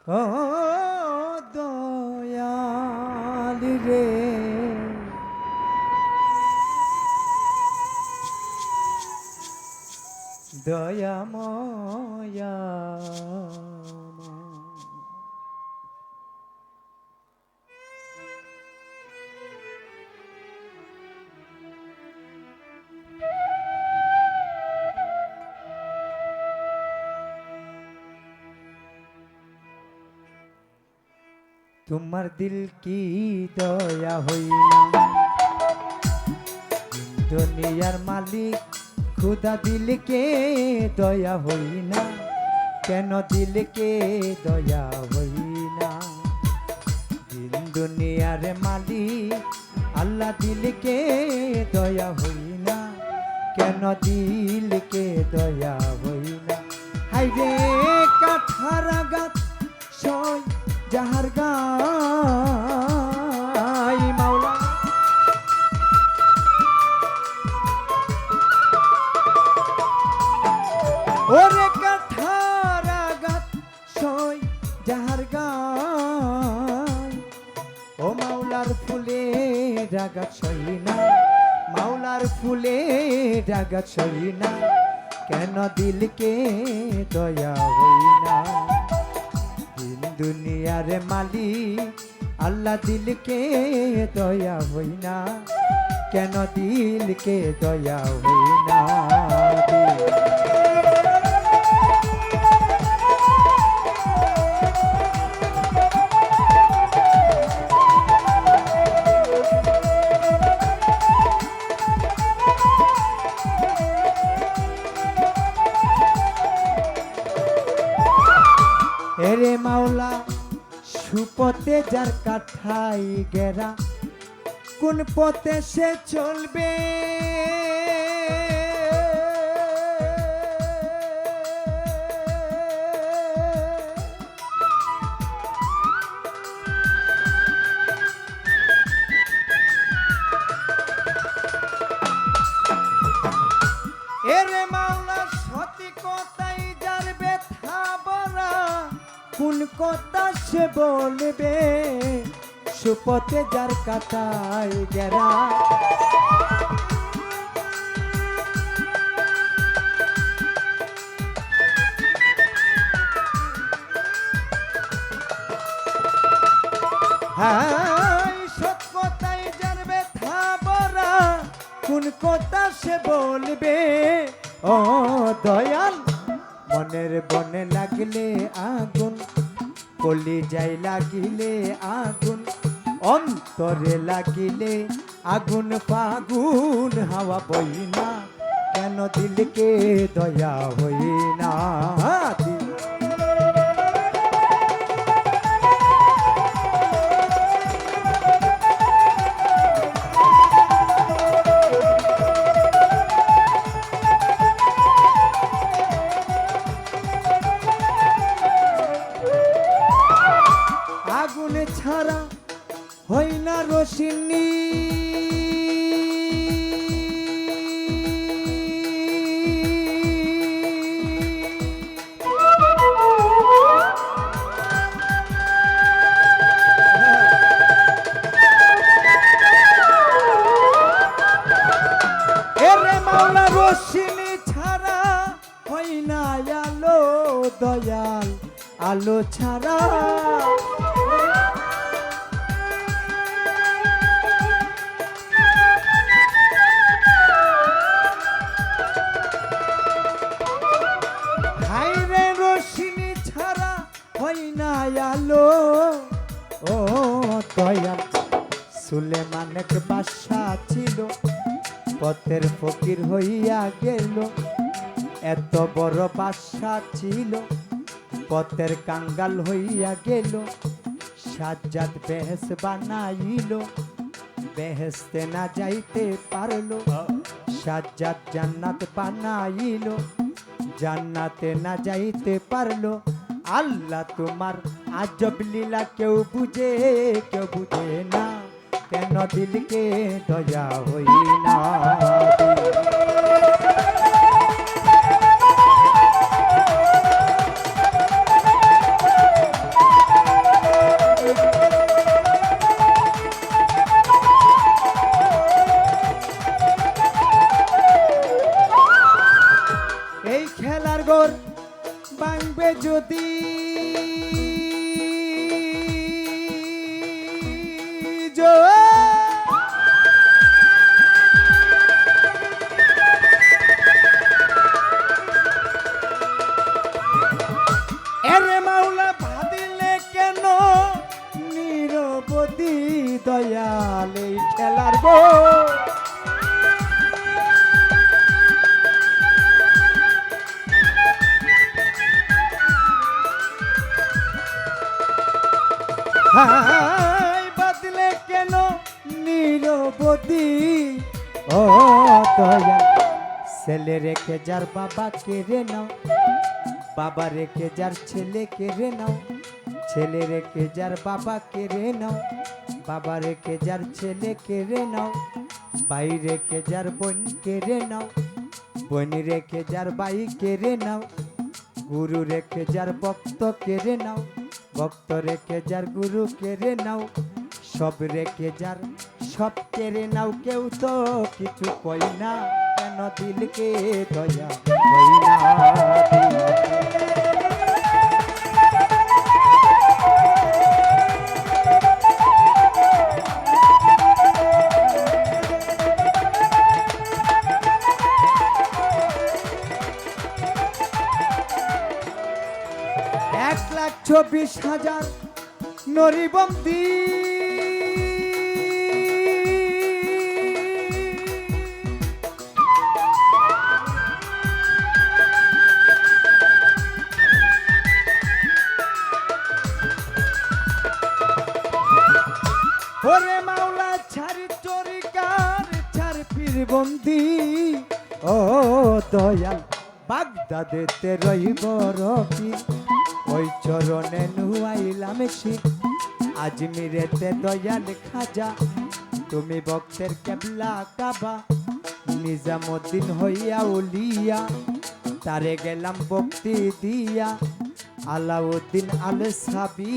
ও দয়াল রে, দয়াময়া তোমার দিল কি দয়া হইনা, দুনিয়ার মালিক খুদা দিলকে দয়া হইনা, কেন দিলকে দয়া হইনা। দিন দুনিয়ার মালিক আল্লাহ দিলকে দয়া হইনা, কেন দিলকে দয়া হইনা। হাইরে কাঠারা গাত সয় যাহার গাই মাওলা, ওরে কাঠারা গাত সয় যাহার গাই, ও মাওলার ফুলে রাগাত সইনা, মাওলার ফুলে রাগাত সইনা, কেন দিলকে দয়া হইনা। দুনিয়ার মালিক আল্লাহ দিলকে দয়া হইনা, কেন দিলকে দয়া হইনা। এরে মাওলা সুপথে যার কাঠাই গেরা, কোন পথে সে চলবে। এরে মাওলা সতী কথাই যার ব্যথা বলা, কোন কথা সে বলবে। সুপথে যার কাটায় গেরা, সৎ কথাই যার ব্যথা বলা, কোন কথা সে বলবে। ও দয়াল মনের বনে লাগলে আগুন, কলিজায় লাগিলে আগুন, অন্তরে লাগিলে আগুন ফাগুন হাওয়া বইনা, কেন দিলকে দয়া হইনা। আগুনে ছাড়া হই না রোশনি, এরে মাওলা রোশনি ছাড়া হই না আলো, দয়াল আলো ছাড়া হাইরে রোশনি ছাড়া হই না আলো। ও দয়াল সুলেমানের বাদশা ছিল, পথের ফকির হইয়া গেল। এত বড় বাদশা ছিল, পথের কাঙ্গাল হইয়া গেল, সাজ্জাদ বেহেস বানাইল, বেহেস্তে না যাইতে পারলো, সাজ্জাদ জান্নাত বানাইল, জান্নাতে না যাইতে পারলো। আল্লাহ তোমার আজব লীলা কেউ বুঝে না, কেন দিলকে দয়া হই না। এই খেলার গোর ভাঙবে যদি এরে মাওলা ভাদিলে কেন নিরবধি দয়াল এই খেলার গোর। বদলে কেন নিরবধি ও দয়াল। ছেলে রেখে যার বাবা কেড়ে নাও, বাবা রেখে যার ছেলে কেড়ে নাও, ছেলে রেখে যার বাবা কেড়ে নাও, বাবা রেখে যার ছেলে কেড়ে নাও, ভাই রেখে যার বোন কেড়ে নাও, বোন রেখে যার ভাই কেড়ে নাও, গুরু রেখে যার ভক্ত কেড়ে নাও, ভক্ত রেখে যার গুরু কেড়ে নাও, সব রেখে যার সব কেড়ে নাও। কেউ তো কিছু কই না, কেন দিলকে দয়া হই না। 1,24,000 নরিবন্দি ওরে মাওলা ছাড়ি তরিকার ছাড় পীরবন্দি ও দয়াল বাগদাদেতে রইব রকি ওই চরণে নুয়াইলাম শির আজমিরেতে দয়াল খাজা তুমি ভক্তের কেবলা কাবা নিজামুদ্দিন হইয়া উলিয়া তারে গেলাম ভক্তি দিয়া আলাউদ্দিন আল সাবি